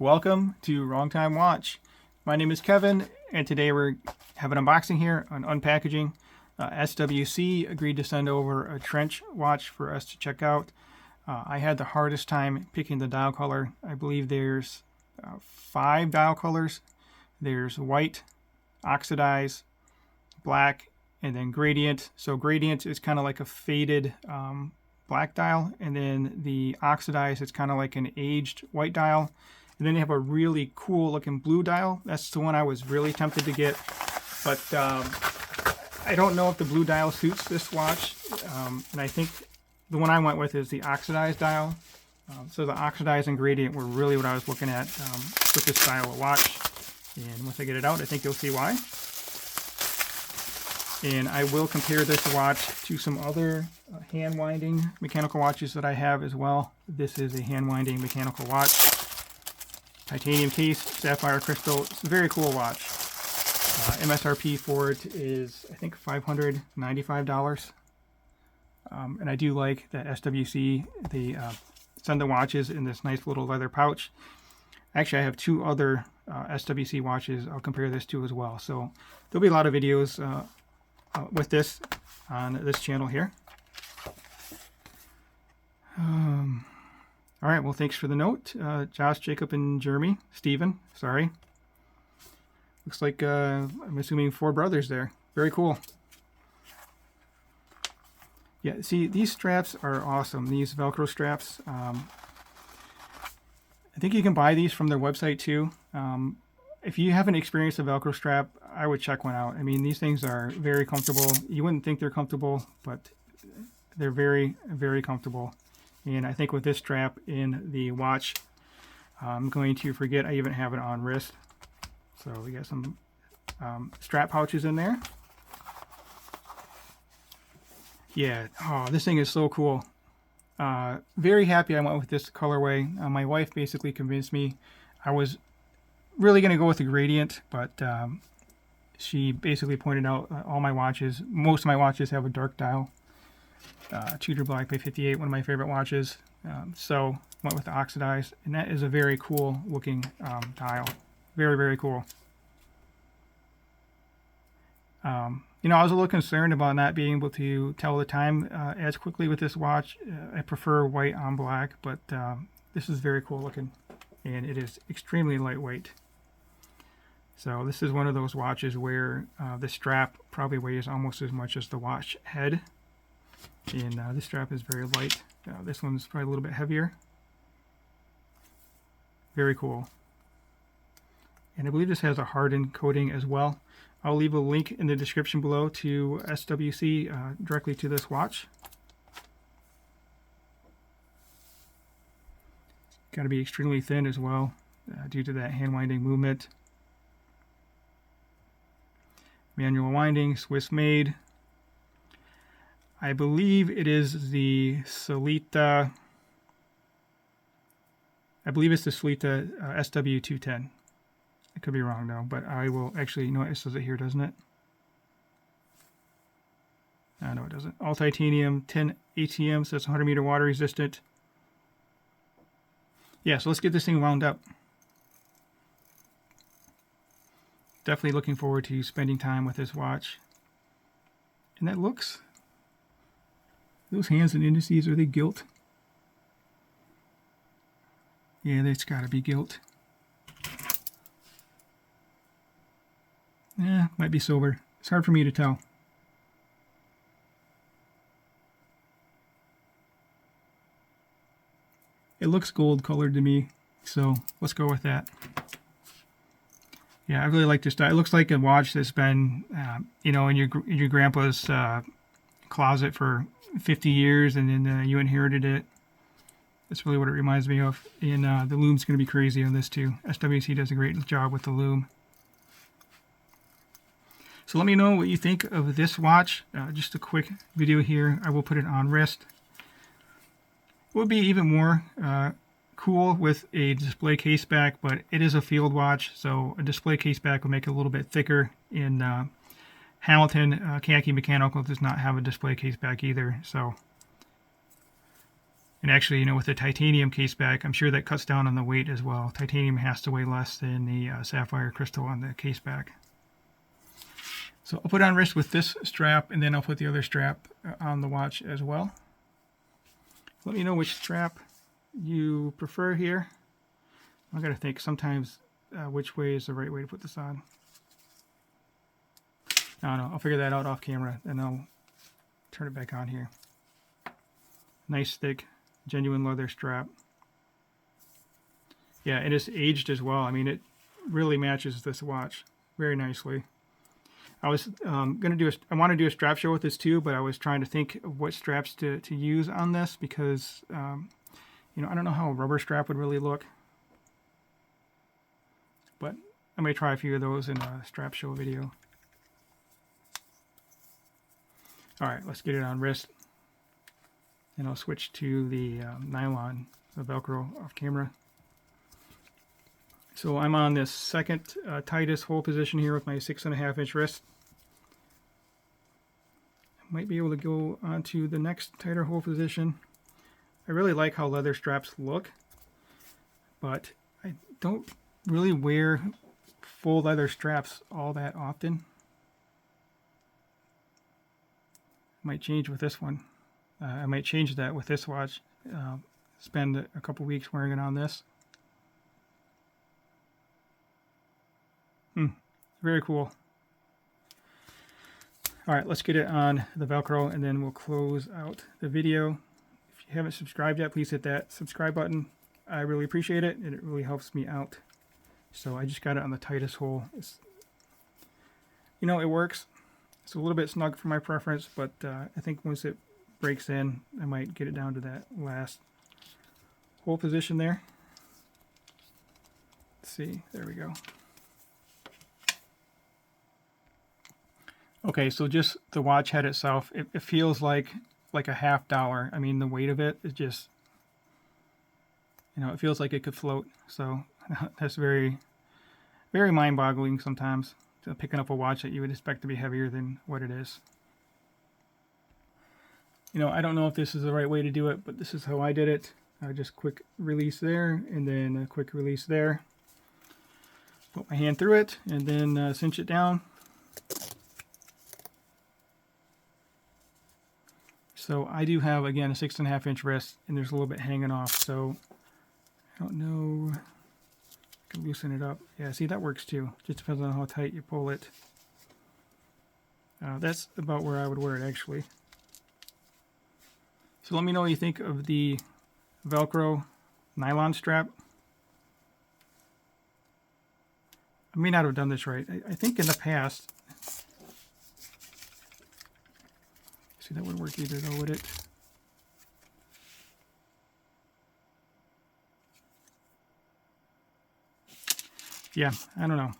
Welcome to Wrong Time Watch. My name is Kevin, and today we're having an unboxing here on unpackaging. SWC agreed to send over a Trench watch for us to check out. I had the hardest time picking the dial color. I believe there's 5 dial colors. There's white, oxidized, black, and then gradient. So gradient is kind of like a faded black dial, and then the oxidized is kind of like an aged white dial. And then they have a really cool looking blue dial. That's the one I was really tempted to get, but I don't know if the blue dial suits this watch. And I think the one I went with is the oxidized dial. So the oxidized and gradient were really what I was looking at with this style of watch. And once I get it out, I think you'll see why. And I will compare this watch to some other hand winding mechanical watches that I have as well. This is a hand winding mechanical watch. Titanium case, sapphire crystal. It's a very cool watch. MSRP for it is, I think, $595. And I do like that SWC, they send the watches in this nice little leather pouch. Actually, I have 2 other SWC watches I'll compare this to as well. So there'll be a lot of videos with this on this channel here. All right, well, thanks for the note. Josh, Jacob, and Jeremy. Steven, sorry. Looks like, I'm assuming 4 brothers there. Very cool. Yeah, see, these straps are awesome. These Velcro straps. I think you can buy these from their website too. If you haven't experienced a Velcro strap, I would check one out. I mean, these things are very comfortable. You wouldn't think they're comfortable, but they're very, very comfortable. And I think with this strap in the watch, I'm going to forget I even have it on wrist. So we got some strap pouches in there. Yeah, oh, this thing is so cool. Very happy I went with this colorway. My wife basically convinced me. I was really going to go with the gradient, but she basically pointed out all my watches, most of my watches have a dark dial. Tudor Black by 58, one of my favorite watches. So went with the oxidized, and that is a very cool looking dial. Very, very cool. You know, I was a little concerned about not being able to tell the time as quickly with this watch. I prefer white on black, but this is very cool looking, and it is extremely lightweight. So this is one of those watches where the strap probably weighs almost as much as the watch head. And this strap is very light. This one's probably a little bit heavier. Very cool. And I believe this has a hardened coating as well. I'll leave a link in the description below to SWC directly to this watch. Got to be extremely thin as well due to that hand winding movement. Manual winding, Swiss made. I believe it is the Sellita. I believe it's the Sellita SW210. I could be wrong though, but I will actually, you know what, it says it here, doesn't it? No, it doesn't. All titanium, 10 ATM, so it's 100 meter water resistant. Yeah, so let's get this thing wound up. Definitely looking forward to spending time with this watch. And that looks, those hands and indices, are they gilt? Yeah, that's got to be gilt. Yeah, might be silver. It's hard for me to tell. It looks gold colored to me, so let's go with that. Yeah, I really like this style. It looks like a watch that's been, you know, in your grandpa's closet for 50 years, and then you inherited it. That's really what it reminds me of. And the lume's going to be crazy on this too. SWC does a great job with the lume. So let me know what you think of this watch. Just a quick video here. I will put it on wrist. It would be even more cool with a display case back, but it is a field watch, so a display case back will make it a little bit thicker. In Hamilton, Khaki Mechanical does not have a display case back either, so And actually, you know, with the titanium case back, I'm sure that cuts down on the weight as well. Titanium has to weigh less than the sapphire crystal on the case back. So I'll put on wrist with this strap, and then I'll put the other strap on the watch as well. Let me know which strap you prefer here. I've got to think sometimes which way is the right way to put this on. I don't know. I'll figure that out off camera, and I'll turn it back on here. Nice thick, genuine leather strap. Yeah, it is aged as well. I mean, it really matches this watch very nicely. I was gonna do I want to do a strap show with this too, but I was trying to think of what straps to use on this because you know, I don't know how a rubber strap would really look, but I may try a few of those in a strap show video. All right, let's get it on wrist, and I'll switch to the nylon, the Velcro off camera. So I'm on this second tightest hold position here with my 6.5 inch wrist. I might be able to go on to the next tighter hold position. I really like how leather straps look, but I don't really wear full leather straps all that often. Might change with this one. I might change that with this watch. Spend a couple weeks wearing it on this. Very cool. All right, let's get it on the Velcro, and then we'll close out the video. If you haven't subscribed yet, please hit that subscribe button. I really appreciate it, and it really helps me out. So I just got it on the tightest hole. You know, it works. It's a little bit snug for my preference, but I think once it breaks in, I might get it down to that last hole position there. Let's see, there we go. Okay, so just the watch head itself, it feels like a $50. I mean, the weight of it is just, you know, it feels like it could float. So that's very, very mind-boggling sometimes, picking up a watch that you would expect to be heavier than what it is. You know, I don't know if this is the right way to do it, but this is how I did it. Just quick release there, and then a quick release there. Put my hand through it, and then cinch it down. So I do have, again, a 6.5 inch wrist, and there's a little bit hanging off. So I don't know. I can loosen it up. Yeah, see, that works too. Just depends on how tight you pull it. That's about where I would wear it, actually. So let me know what you think of the Velcro nylon strap. I may not have done this right. I think in the past, see, that wouldn't work either though, would it? Yeah, I don't know.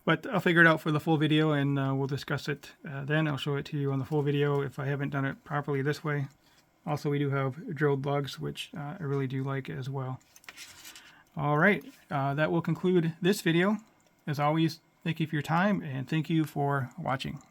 But I'll figure it out for the full video, and we'll discuss it then. I'll show it to you on the full video if I haven't done it properly this way. Also, we do have drilled lugs, which I really do like as well. All right, that will conclude this video. As always, thank you for your time, and thank you for watching.